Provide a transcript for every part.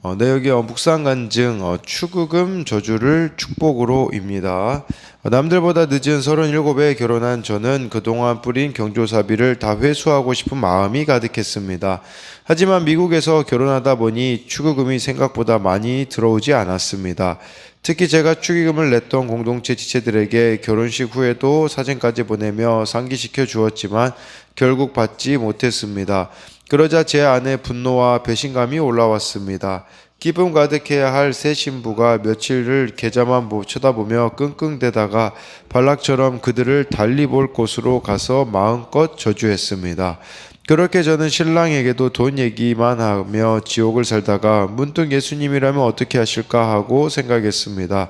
여기 묵상 간증 축의금 저주를 축복으로입니다. 남들보다 늦은 37에 결혼한 저는 그동안 뿌린 경조사비를 다 회수하고 싶은 마음이 가득했습니다. 하지만 미국에서 결혼하다 보니 축의금이 생각보다 많이 들어오지 않았습니다. 특히 제가 축의금을 냈던 공동체 지체들에게 결혼식 후에도 사진까지 보내며 상기시켜 주었지만 결국 받지 못했습니다. 그러자 제 안에 분노와 배신감이 올라왔습니다. 기쁨 가득해야 할 새 신부가 며칠을 계좌만 쳐다보며 끙끙대다가 발락처럼 그들을 달리 볼 곳으로 가서 마음껏 저주했습니다. 그렇게 저는 신랑에게도 돈 얘기만 하며 지옥을 살다가 문득 예수님이라면 어떻게 하실까 하고 생각했습니다.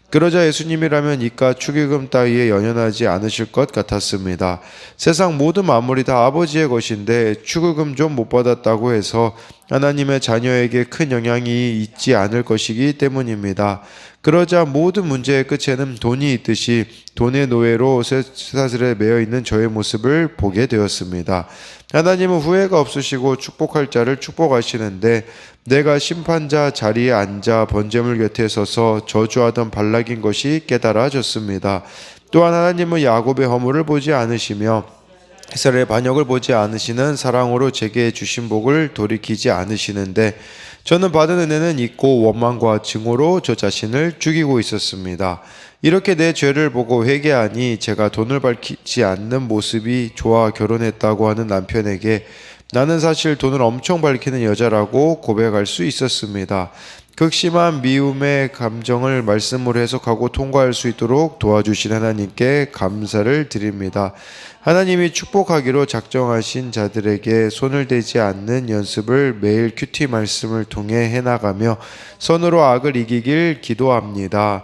그러자 예수님이라면 이깟 축의금 따위에 연연하지 않으실 것 같았습니다. 세상 모든 만물이 다 아버지의 것인데 축의금 좀 못 받았다고 해서 하나님의 자녀에게 큰 영향이 있지 않을 것이기 때문입니다. 그러자 모든 문제의 끝에는 돈이 있듯이 돈의 노예로 쇠사슬에 매여 있는 저의 모습을 보게 되었습니다. 하나님은 후회가 없으시고 축복할 자를 축복하시는데 내가 심판자 자리에 앉아 번제물 곁에 서서 저주하던 발락인 것이 깨달아졌습니다. 또한 하나님은 야곱의 허물을 보지 않으시며 이스라엘의 반역을 보지 않으시는 사랑으로 제게 주신 복을 돌이키지 않으시는데 저는 받은 은혜는 있고 원망과 증오로 저 자신을 죽이고 있었습니다. 이렇게 내 죄를 보고 회개하니 제가 돈을 밝히지 않는 모습이 좋아 결혼했다고 하는 남편에게 나는 사실 돈을 엄청 밝히는 여자라고 고백할 수 있었습니다. 극심한 미움의 감정을 말씀으로 해석하고 통과할 수 있도록 도와주신 하나님께 감사를 드립니다. 하나님이 축복하기로 작정하신 자들에게 손을 대지 않는 연습을 매일 큐티 말씀을 통해 해나가며 선으로 악을 이기길 기도합니다.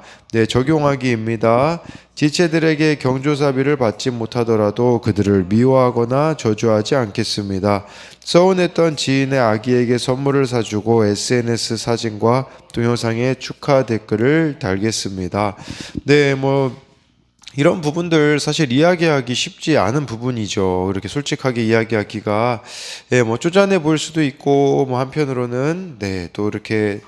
적용하기입니다. 지체들에게 경조사비를 받지 못하더라도 그들을 미워하거나 저주하지 않겠습니다. 서운했던 지인의 아기에게 선물을 사주고 SNS 사진과 동영상에 축하 댓글을 달겠습니다. 이런 부분들 사실 이야기하기 쉽지 않은 부분이죠. 이렇게 솔직하게 이야기하기가 쪼잔해 보일 수도 있고 한편으로는 또 이렇게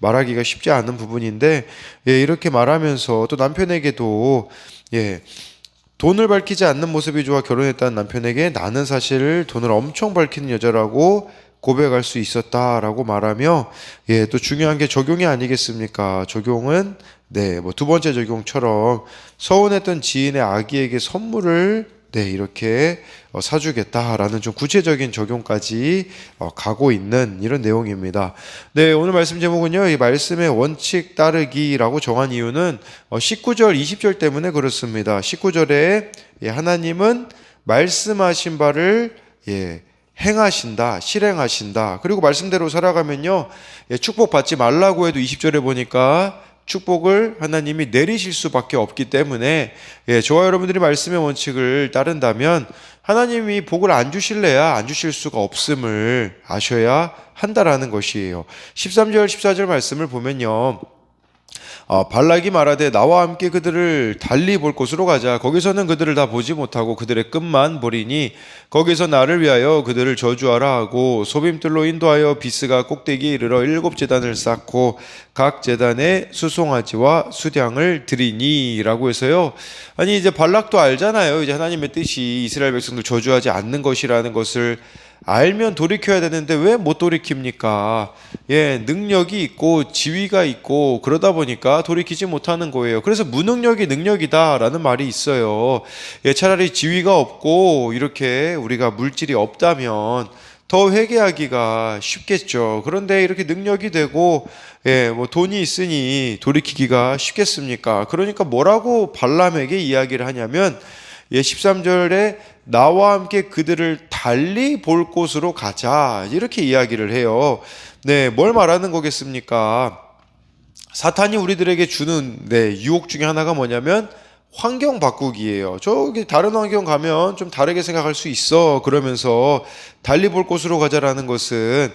말하기가 쉽지 않은 부분인데 이렇게 말하면서 또 남편에게도 돈을 밝히지 않는 모습이 좋아 결혼했다는 남편에게 나는 사실 돈을 엄청 밝히는 여자라고 고백할 수 있었다라고 말하며 또 중요한 게 적용이 아니겠습니까? 적용은 두 번째 적용처럼 서운했던 지인의 아기에게 선물을 이렇게 사주겠다라는 좀 구체적인 적용까지 가고 있는 이런 내용입니다. 오늘 말씀 제목은요, 이 말씀의 원칙 따르기라고 정한 이유는 19절, 20절 때문에 그렇습니다. 19절에 하나님은 말씀하신 바를 행하신다, 실행하신다. 그리고 말씀대로 살아가면요, 축복받지 말라고 해도 20절에 보니까 축복을 하나님이 내리실 수밖에 없기 때문에 저와 여러분들이 말씀의 원칙을 따른다면 하나님이 복을 안 주실래야 안 주실 수가 없음을 아셔야 한다라는 것이에요. 13절 14절 말씀을 보면요, 발락이 말하되 나와 함께 그들을 달리 볼 곳으로 가자. 거기서는 그들을 다 보지 못하고 그들의 끝만 보리니 거기서 나를 위하여 그들을 저주하라 하고 소빔들로 인도하여 비스가 꼭대기에 이르러 7제단을 쌓고 각 제단에 수송아지와 수량을 드리니 라고 해서요. 아니 이제 발락도 알잖아요. 이제 하나님의 뜻이 이스라엘 백성들 저주하지 않는 것이라는 것을 알면 돌이켜야 되는데 왜 못 돌이킵니까? 능력이 있고 지위가 있고 그러다 보니까 돌이키지 못하는 거예요. 그래서 무능력이 능력이다라는 말이 있어요. 차라리 지위가 없고 이렇게 우리가 물질이 없다면 더 회개하기가 쉽겠죠. 그런데 이렇게 능력이 되고 돈이 있으니 돌이키기가 쉽겠습니까? 그러니까 뭐라고 발람에게 이야기를 하냐면 13절에 나와 함께 그들을 달리 볼 곳으로 가자 이렇게 이야기를 해요. 뭘 말하는 거겠습니까? 사탄이 우리들에게 주는 유혹 중에 하나가 뭐냐면 환경 바꾸기예요. 저기 다른 환경 가면 좀 다르게 생각할 수 있어 그러면서 달리 볼 곳으로 가자라는 것은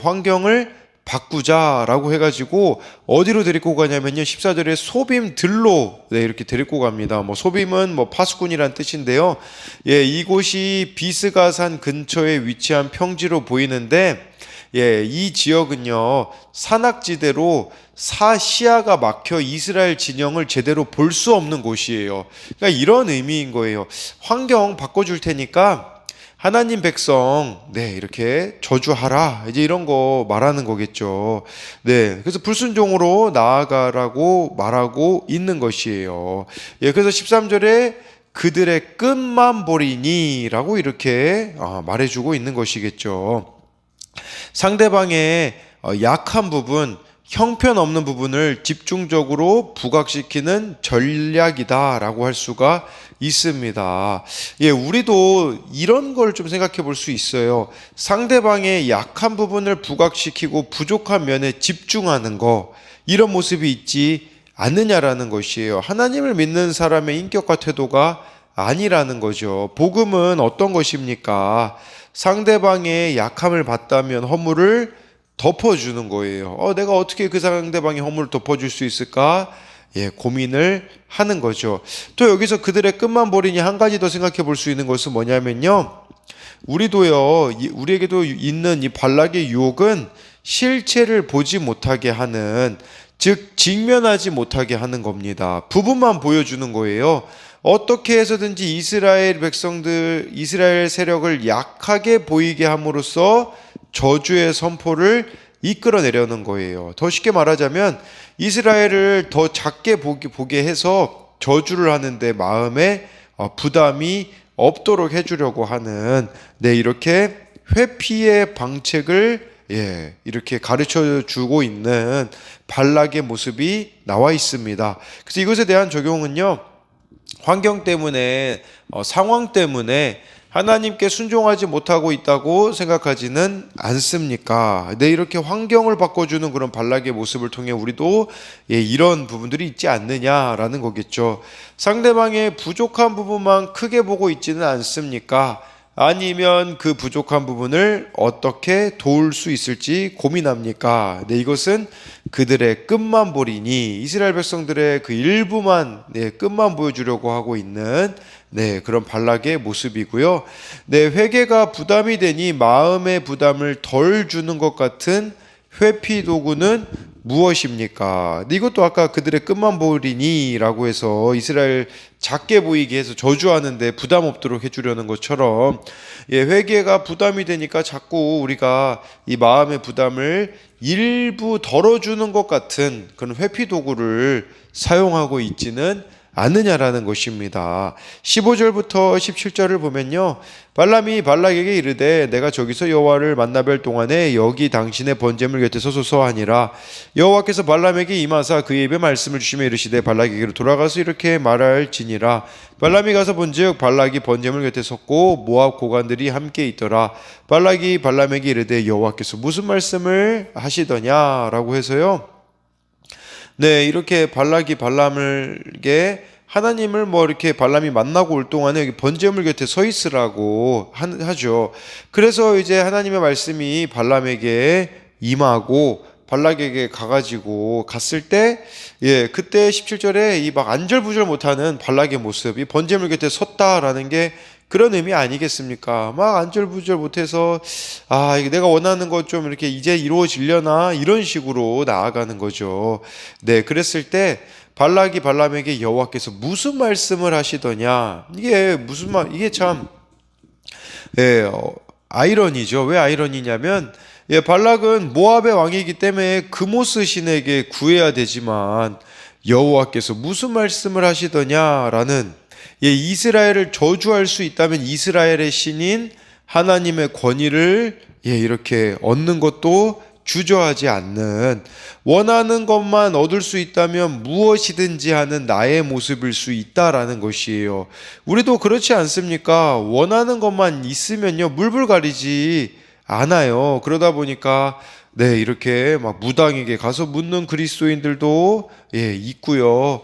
환경을 바꾸자라고 해가지고 어디로 데리고 가냐면요, 14절에 소빔들로 이렇게 데리고 갑니다. 소빔은 파수꾼이란 뜻인데요. 이곳이 비스가산 근처에 위치한 평지로 보이는데 이 지역은요, 산악지대로 시야가 막혀 이스라엘 진영을 제대로 볼 수 없는 곳이에요. 그러니까 이런 의미인 거예요. 환경 바꿔줄 테니까 하나님 백성, 이렇게 저주하라. 이제 이런 거 말하는 거겠죠. 그래서 불순종으로 나아가라고 말하고 있는 것이에요. 그래서 13절에 그들의 끝만 보리니 라고 이렇게 말해주고 있는 것이겠죠. 상대방의 약한 부분, 형편없는 부분을 집중적으로 부각시키는 전략이다라고 할 수가 있습니다. 우리도 이런 걸 좀 생각해 볼 수 있어요. 상대방의 약한 부분을 부각시키고 부족한 면에 집중하는 거, 이런 모습이 있지 않느냐라는 것이에요. 하나님을 믿는 사람의 인격과 태도가 아니라는 거죠. 복음은 어떤 것입니까? 상대방의 약함을 봤다면 허물을 덮어주는 거예요. 내가 어떻게 그 상대방의 허물을 덮어줄 수 있을까? 고민을 하는 거죠. 또 여기서 그들의 끝만 보리니 한 가지 더 생각해 볼 수 있는 것은 뭐냐면요. 우리에게도 있는 이 발락의 유혹은 실체를 보지 못하게 하는, 즉 직면하지 못하게 하는 겁니다. 부분만 보여주는 거예요. 어떻게 해서든지 이스라엘 세력을 약하게 보이게 함으로써 저주의 선포를 이끌어내려는 거예요. 더 쉽게 말하자면 이스라엘을 더 작게 보게 해서 저주를 하는데 마음에 부담이 없도록 해주려고 하는, 이렇게 회피의 방책을 이렇게 가르쳐 주고 있는 발락의 모습이 나와 있습니다. 그래서 이것에 대한 적용은요, 환경 때문에, 상황 때문에 하나님께 순종하지 못하고 있다고 생각하지는 않습니까? 이렇게 환경을 바꿔주는 그런 발락의 모습을 통해 우리도 이런 부분들이 있지 않느냐라는 거겠죠. 상대방의 부족한 부분만 크게 보고 있지는 않습니까? 아니면 그 부족한 부분을 어떻게 도울 수 있을지 고민합니까? 이것은 그들의 끝만 보리니, 이스라엘 백성들의 그 일부만, 끝만 보여주려고 하고 있는 그런 발락의 모습이고요. 회개가 부담이 되니 마음의 부담을 덜 주는 것 같은 회피 도구는 무엇입니까? 이것도 아까 그들의 끝만 보리니 라고 해서 이스라엘 작게 보이게 해서 저주하는데 부담 없도록 해주려는 것처럼, 회개가 부담이 되니까 자꾸 우리가 이 마음의 부담을 일부 덜어주는 것 같은 그런 회피 도구를 사용하고 있지는 않느냐라는 것입니다. 15절부터 17절을 보면요, 발람이 발락에게 이르되 내가 저기서 여호와를 만나뵐 동안에 여기 당신의 번제물 곁에 서소서 하니라. 여호와께서 발람에게 임하사 그의 입에 말씀을 주시며 이르시되 발락에게로 돌아가서 이렇게 말할지니라. 발람이 가서 본즉 발락이 번제물 곁에 섰고 모압 고관들이 함께 있더라. 발락이 발람에게 이르되 여호와께서 무슨 말씀을 하시더냐라고 해서요, 이렇게 발락이 발람에게 하나님을 이렇게 발람이 만나고 올 동안에 여기 번제물 곁에 서 있으라고 하죠. 그래서 이제 하나님의 말씀이 발람에게 임하고 발락에게 가가지고 갔을 때, 그때 17절에 이 막 안절부절 못하는 발락의 모습이 번제물 곁에 섰다라는 게 그런 의미 아니겠습니까? 막 안절부절 못해서 이게 내가 원하는 것 좀 이렇게 이제 이루어지려나 이런 식으로 나아가는 거죠. 그랬을 때 발락이 발람에게 여호와께서 무슨 말씀을 하시더냐, 이게 참 아이러니죠. 왜 아이러니냐면, 발락은 모압의 왕이기 때문에 그모스 신에게 구해야 되지만 여호와께서 무슨 말씀을 하시더냐라는, 이스라엘을 저주할 수 있다면 이스라엘의 신인 하나님의 권위를 이렇게 얻는 것도 주저하지 않는, 원하는 것만 얻을 수 있다면 무엇이든지 하는 나의 모습일 수 있다라는 것이에요. 우리도 그렇지 않습니까? 원하는 것만 있으면요, 물불 가리지 않아요. 그러다 보니까 이렇게 막 무당에게 가서 묻는 그리스도인들도 있고요.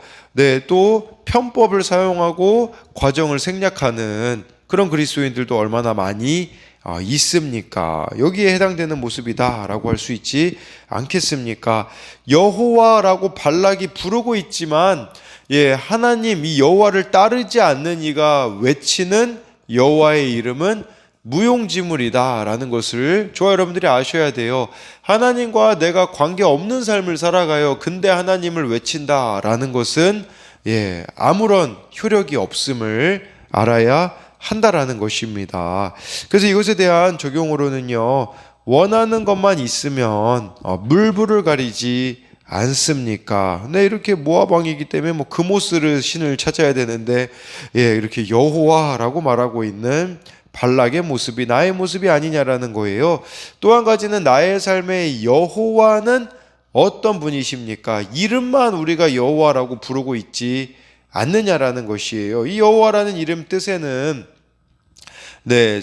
또 편법을 사용하고 과정을 생략하는 그런 그리스도인들도 얼마나 많이 있습니까? 여기에 해당되는 모습이다라고 할 수 있지 않겠습니까? 여호와라고 발락이 부르고 있지만, 하나님 이 여호와를 따르지 않는 이가 외치는 여호와의 이름은 무용지물이다라는 것을 저와 여러분들이 아셔야 돼요. 하나님과 내가 관계 없는 삶을 살아가요. 근데 하나님을 외친다라는 것은 아무런 효력이 없음을 알아야 한다라는 것입니다. 그래서 이것에 대한 적용으로는요, 원하는 것만 있으면 물불을 가리지 않습니까? 네, 이렇게 모압 왕이기 때문에 뭐 그모스를 신을 찾아야 되는데, 이렇게 여호와라고 말하고 있는 발락의 모습이 나의 모습이 아니냐라는 거예요. 또 한 가지는 나의 삶의 여호와는 어떤 분이십니까? 이름만 우리가 여호와라고 부르고 있지 않느냐라는 것이에요. 이 여호와라는 이름 뜻에는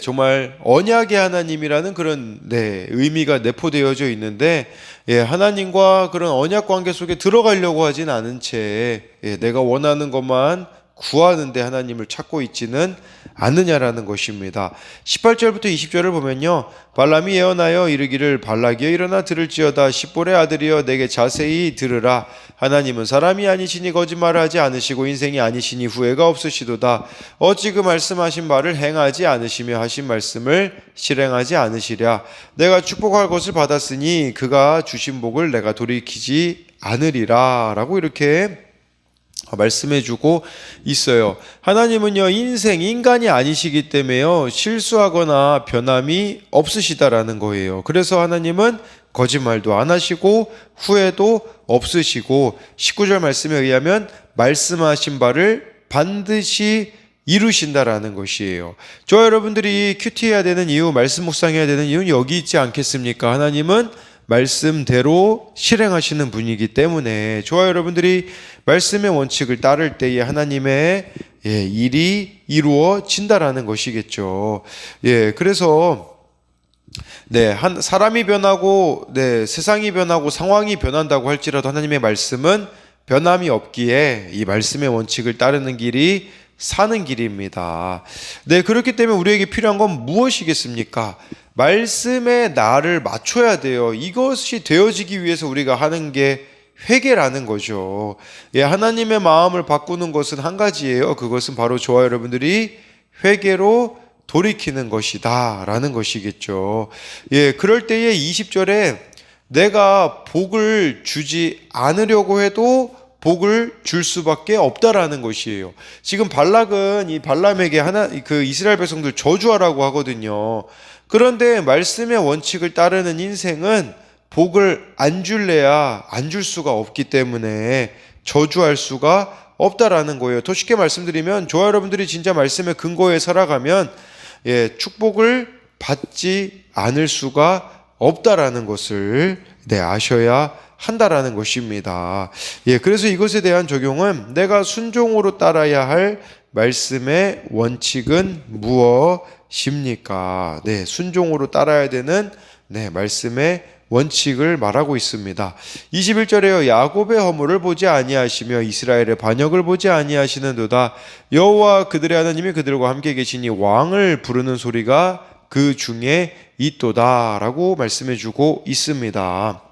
정말 언약의 하나님이라는 그런 의미가 내포되어져 있는데, 하나님과 그런 언약 관계 속에 들어가려고 하진 않은 채 내가 원하는 것만 구하는데 하나님을 찾고 있지는 않느냐라는 것입니다. 18절부터 20절을 보면요, 발람이 예언하여 이르기를 발락이여 일어나 들을지어다. 십볼의 아들이여 내게 자세히 들으라. 하나님은 사람이 아니시니 거짓말을 하지 않으시고 인생이 아니시니 후회가 없으시도다. 어찌 그 말씀하신 바를 행하지 않으시며 하신 말씀을 실행하지 않으시랴. 내가 축복할 것을 받았으니 그가 주신 복을 내가 돌이키지 않으리라 라고 이렇게 말씀해주고 있어요. 하나님은요, 인간이 아니시기 때문에요, 실수하거나 변함이 없으시다라는 거예요. 그래서 하나님은 거짓말도 안 하시고 후회도 없으시고 19절 말씀에 의하면 말씀하신 바를 반드시 이루신다라는 것이에요. 저와 여러분들이 큐티해야 되는 이유, 말씀 묵상해야 되는 이유는 여기 있지 않겠습니까? 하나님은 말씀대로 실행하시는 분이기 때문에 저와 여러분들이 말씀의 원칙을 따를 때에 하나님의 일이 이루어진다라는 것이겠죠. 그래서 사람이 변하고 세상이 변하고 상황이 변한다고 할지라도 하나님의 말씀은 변함이 없기에 이 말씀의 원칙을 따르는 길이 사는 길입니다. 그렇기 때문에 우리에게 필요한 건 무엇이겠습니까? 말씀에 나를 맞춰야 돼요. 이것이 되어지기 위해서 우리가 하는 게 회개라는 거죠. 하나님의 마음을 바꾸는 것은 한 가지예요. 그것은 바로 저와 여러분들이 회개로 돌이키는 것이다 라는 것이겠죠. 그럴 때에 20절에 내가 복을 주지 않으려고 해도 복을 줄 수밖에 없다라는 것이에요. 지금 발락은 이 발람에게 그 이스라엘 백성들 저주하라고 하거든요. 그런데 말씀의 원칙을 따르는 인생은 복을 안 줄래야 안 줄 수가 없기 때문에 저주할 수가 없다라는 거예요. 더 쉽게 말씀드리면 저와 여러분들이 진짜 말씀의 근거에 살아가면 축복을 받지 않을 수가 없다라는 것을 아셔야 한다라는 것입니다. 그래서 이것에 대한 적용은 내가 순종으로 따라야 할 말씀의 원칙은 무엇입니까? 순종으로 따라야 되는 말씀의 원칙을 말하고 있습니다. 21절에요. 야곱의 허물을 보지 아니하시며 이스라엘의 반역을 보지 아니하시는도다. 여호와 그들의 하나님이 그들과 함께 계시니 왕을 부르는 소리가 그 중에 있도다 라고 말씀해주고 있습니다.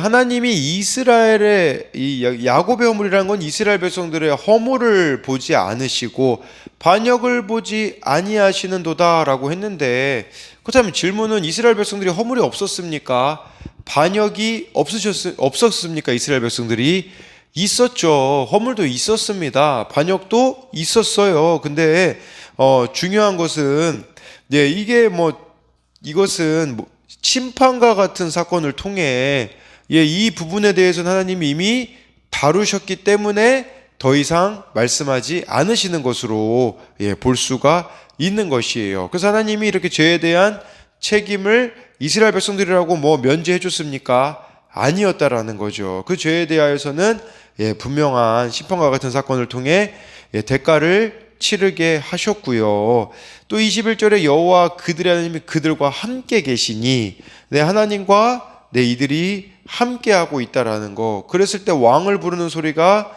하나님이 이스라엘의 이 야곱의 허물이라는 건 이스라엘 백성들의 허물을 보지 않으시고 반역을 보지 아니하시는도다라고 했는데, 그렇다면 질문은 이스라엘 백성들이 허물이 없었습니까? 반역이 없었습니까? 이스라엘 백성들이 있었죠. 허물도 있었습니다. 반역도 있었어요. 근데 중요한 것은 이것은 심판과 같은 사건을 통해 이 부분에 대해서는 하나님이 이미 다루셨기 때문에 더 이상 말씀하지 않으시는 것으로 볼 수가 있는 것이에요. 그래서 하나님이 이렇게 죄에 대한 책임을 이스라엘 백성들이라고 면제해 줬습니까? 아니었다라는 거죠. 그 죄에 대하여서는 분명한 심판과 같은 사건을 통해 대가를 치르게 하셨고요. 또 21절에 여호와 그들의 하나님이 그들과 함께 계시니 하나님과 이들이 함께하고 있다라는 거. 그랬을 때 왕을 부르는 소리가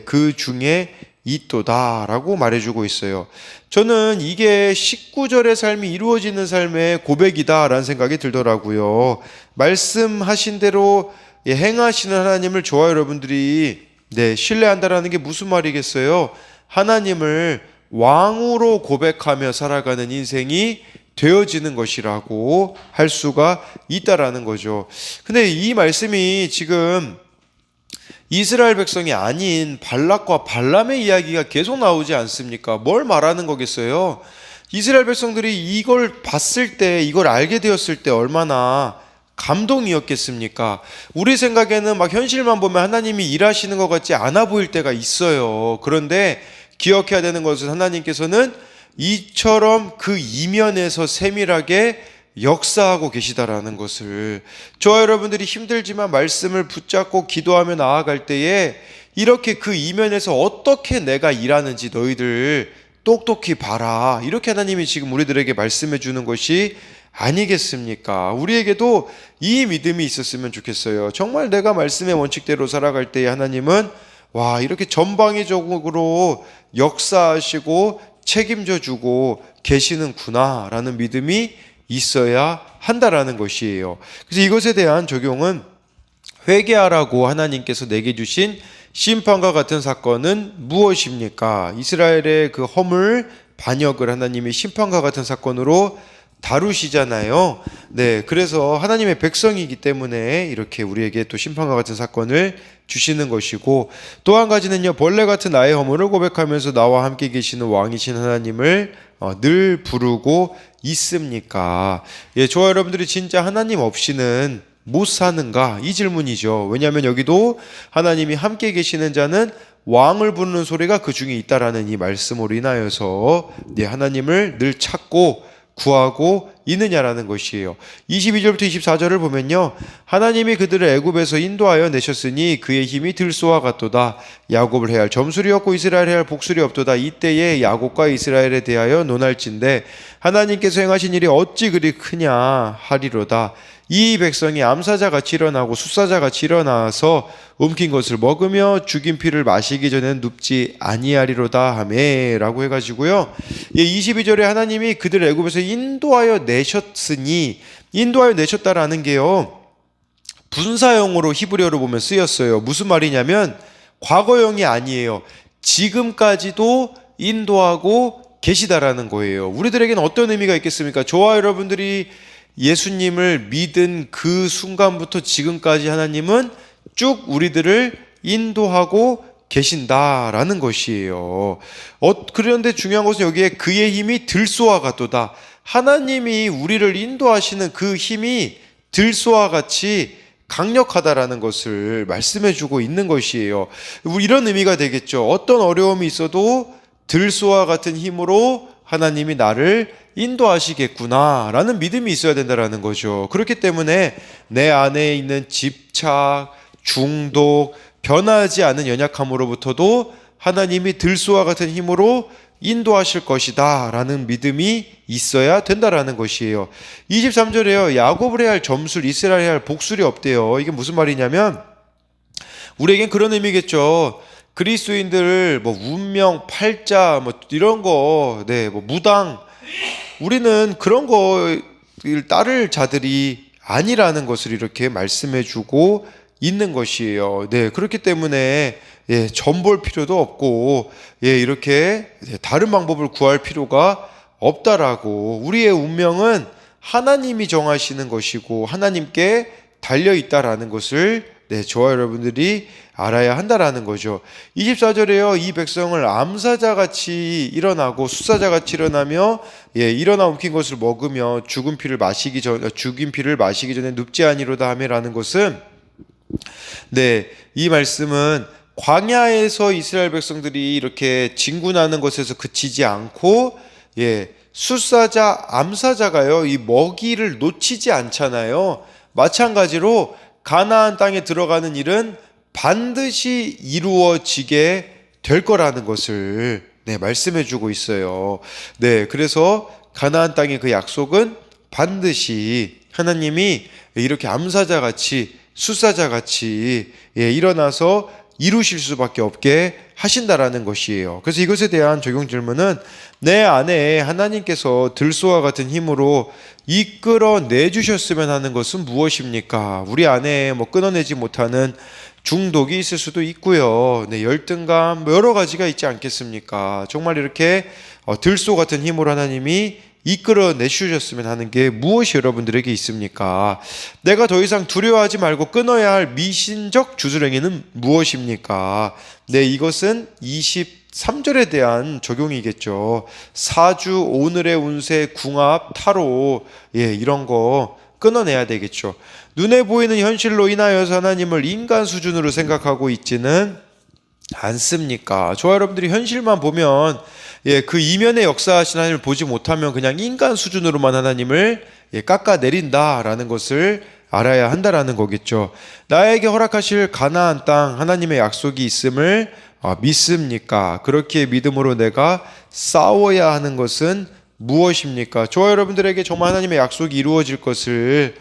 그 중에 있도다라고 말해주고 있어요. 저는 이게 19절의 삶이 이루어지는 삶의 고백이다라는 생각이 들더라고요. 말씀하신 대로 행하시는 하나님을 저와 여러분들이 신뢰한다라는 게 무슨 말이겠어요? 하나님을 왕으로 고백하며 살아가는 인생이 되어지는 것이라고 할 수가 있다라는 거죠. 근데 이 말씀이 지금 이스라엘 백성이 아닌 발락과 발람의 이야기가 계속 나오지 않습니까? 뭘 말하는 거겠어요? 이스라엘 백성들이 이걸 봤을 때, 이걸 알게 되었을 때 얼마나 감동이었겠습니까? 우리 생각에는 막 현실만 보면 하나님이 일하시는 것 같지 않아 보일 때가 있어요. 그런데 기억해야 되는 것은 하나님께서는 이처럼 그 이면에서 세밀하게 역사하고 계시다라는 것을, 저와 여러분들이 힘들지만 말씀을 붙잡고 기도하며 나아갈 때에 이렇게 그 이면에서 어떻게 내가 일하는지 너희들 똑똑히 봐라, 이렇게 하나님이 지금 우리들에게 말씀해 주는 것이 아니겠습니까? 우리에게도 이 믿음이 있었으면 좋겠어요. 정말 내가 말씀의 원칙대로 살아갈 때에 하나님은 와, 이렇게 전방위적으로 역사하시고 책임져 주고 계시는구나 라는 믿음이 있어야 한다라는 것이에요. 그래서 이것에 대한 적용은 회개하라고 하나님께서 내게 주신 심판과 같은 사건은 무엇입니까? 이스라엘의 그 허물 반역을 하나님이 심판과 같은 사건으로 다루시잖아요. 네, 그래서 하나님의 백성이기 때문에 이렇게 우리에게 또 심판과 같은 사건을 주시는 것이고, 또 한 가지는요, 벌레 같은 나의 허물을 고백하면서 나와 함께 계시는 왕이신 하나님을 늘 부르고 있습니까? 예, 저와 여러분들이 진짜 하나님 없이는 못 사는가? 이 질문이죠. 왜냐하면 여기도 하나님이 함께 계시는 자는 왕을 부르는 소리가 그 중에 있다라는 이 말씀으로 인하여서 네, 하나님을 늘 찾고 구하고 있느냐라는 것이에요. 22절부터 24절을 보면요, 하나님이 그들을 애굽에서 인도하여 내셨으니 그의 힘이 들소와 같도다. 야곱을 해할 점술이 없고 이스라엘을 해할 복술이 없도다. 이때에 야곱과 이스라엘에 대하여 논할진대 하나님께서 행하신 일이 어찌 그리 크냐 하리로다. 이 백성이 암사자같이 일어나고 숫사자같이 일어나서 움킨 것을 먹으며 죽인 피를 마시기 전에는 눕지 아니하리로다 하매 라고 해가지고요, 22절에 하나님이 그들을 애굽에서 인도하여 내셨으니, 인도하여 내셨다라는 게요, 분사형으로 히브리어로 보면 쓰였어요. 무슨 말이냐면 과거형이 아니에요. 지금까지도 인도하고 계시다라는 거예요. 우리들에게는 어떤 의미가 있겠습니까? 저와 여러분들이 예수님을 믿은 그 순간부터 지금까지 하나님은 쭉 우리들을 인도하고 계신다라는 것이에요. 그런데 중요한 것은 여기에 그의 힘이 들소와 같도다. 하나님이 우리를 인도하시는 그 힘이 들소와 같이 강력하다라는 것을 말씀해 주고 있는 것이에요. 이런 의미가 되겠죠. 어떤 어려움이 있어도 들소와 같은 힘으로 하나님이 나를 인도하시겠구나 라는 믿음이 있어야 된다는 거죠. 그렇기 때문에 내 안에 있는 집착, 중독, 변하지 않은 연약함으로부터도 하나님이 들소와 같은 힘으로 인도하실 것이다 라는 믿음이 있어야 된다라는 것이에요. 23절에요. 야곱을 해야 할 점술, 이스라엘을 해야 할 복술이 없대요. 이게 무슨 말이냐면 우리에겐 그런 의미겠죠. 그리스도인들 뭐 운명, 팔자 뭐 이런 거, 네, 뭐 무당, 우리는 그런 거를 따를 자들이 아니라는 것을 이렇게 말씀해주고 있는 것이에요. 네, 그렇기 때문에 예, 점볼 필요도 없고 이렇게 다른 방법을 구할 필요가 없다라고, 우리의 운명은 하나님이 정하시는 것이고 하나님께 달려 있다라는 것을 저와 여러분들이 알아야 한다라는 거죠. 24절에요. 이 백성을 암사자같이 일어나고 숫사자같이 일어나며 일어나 움킨 것을 먹으며 죽인 피를 마시기 전에 눕지 아니로다 하매라는 것은, 이 말씀은 광야에서 이스라엘 백성들이 이렇게 진군하는 것에서 그치지 않고 숫사자, 암사자가요, 이 먹이를 놓치지 않잖아요. 마찬가지로 가나안 땅에 들어가는 일은 반드시 이루어지게 될 거라는 것을 말씀해 주고 있어요. 그래서 가나안 땅의 그 약속은 반드시 하나님이 이렇게 암사자같이 숫사자같이 일어나서 이루실 수밖에 없게 하신다라는 것이에요. 그래서 이것에 대한 적용 질문은 내 안에 하나님께서 들소와 같은 힘으로 이끌어 내주셨으면 하는 것은 무엇입니까? 우리 안에 끊어내지 못하는 중독이 있을 수도 있고요. 네, 열등감 여러 가지가 있지 않겠습니까? 정말 이렇게 들소 같은 힘으로 하나님이 이끌어 내주셨으면 하는 게 무엇이 여러분들에게 있습니까? 내가 더 이상 두려워하지 말고 끊어야 할 미신적 주술행위는 무엇입니까? 네, 이것은 23절에 대한 적용이겠죠. 사주, 오늘의 운세, 궁합, 타로, 이런 거 끊어내야 되겠죠. 눈에 보이는 현실로 인하여서 하나님을 인간 수준으로 생각하고 있지는 않습니까? 저와 여러분들이 현실만 보면 그 이면의 역사하신 하나님을 보지 못하면 그냥 인간 수준으로만 하나님을 깎아내린다라는 것을 알아야 한다라는 거겠죠. 나에게 허락하실 가나안 땅 하나님의 약속이 있음을 믿습니까? 그렇게 믿음으로 내가 싸워야 하는 것은 무엇입니까? 저와 여러분들에게 정말 하나님의 약속이 이루어질 것을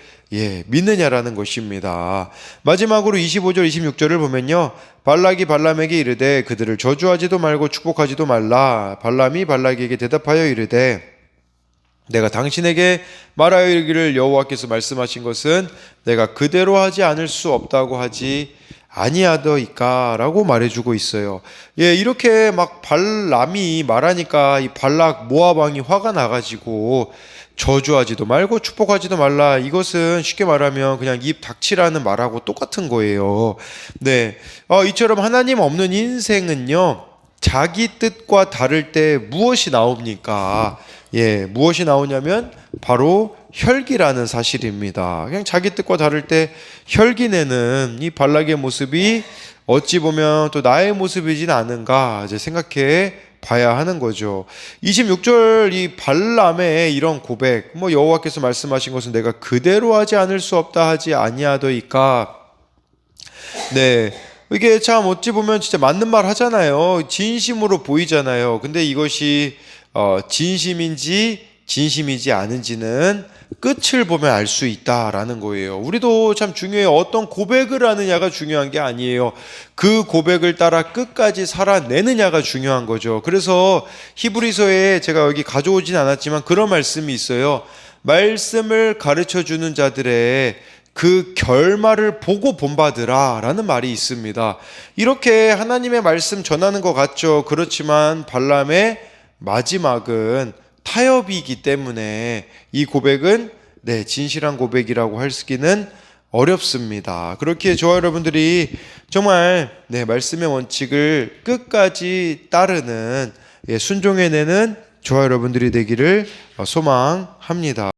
믿느냐라는 것입니다. 마지막으로 25절 26절을 보면요, 발락이 발람에게 이르되 그들을 저주하지도 말고 축복하지도 말라. 발람이 발락에게 대답하여 이르되 내가 당신에게 말하여 이르기를 여호와께서 말씀하신 것은 내가 그대로 하지 않을 수 없다고 하지 아니하더이까라고 말해주고 있어요. 이렇게 막 발람이 말하니까 이 발락 모압 왕이 화가 나가지고 저주하지도 말고 축복하지도 말라. 이것은 쉽게 말하면 그냥 입 닥치라는 말하고 똑같은 거예요. 네, 이처럼 하나님 없는 인생은요, 자기 뜻과 다를 때 무엇이 나옵니까? 무엇이 나오냐면 바로 혈기라는 사실입니다. 그냥 자기 뜻과 다를 때 혈기 내는 이 발락의 모습이 어찌 보면 또 나의 모습이진 않은가 이제 생각해 봐야 하는 거죠. 26절 이 발람의 이런 고백, 여호와께서 말씀하신 것은 내가 그대로 하지 않을 수 없다 하지 아니하더이까. 네, 이게 참 어찌 보면 진짜 맞는 말 하잖아요. 진심으로 보이잖아요. 근데 이것이 진심인지 진심이지 않은지는 끝을 보면 알 수 있다라는 거예요. 우리도 참 중요해요. 어떤 고백을 하느냐가 중요한 게 아니에요. 그 고백을 따라 끝까지 살아내느냐가 중요한 거죠. 그래서 히브리서에 제가 여기 가져오진 않았지만 그런 말씀이 있어요. 말씀을 가르쳐 주는 자들의 그 결말을 보고 본받으라 라는 말이 있습니다. 이렇게 하나님의 말씀 전하는 것 같죠. 그렇지만 발람의 마지막은 타협이기 때문에 이 고백은 진실한 고백이라고 할 수기는 어렵습니다. 그렇기에 저와 여러분들이 정말 말씀의 원칙을 끝까지 따르는 순종해내는 저와 여러분들이 되기를 소망합니다.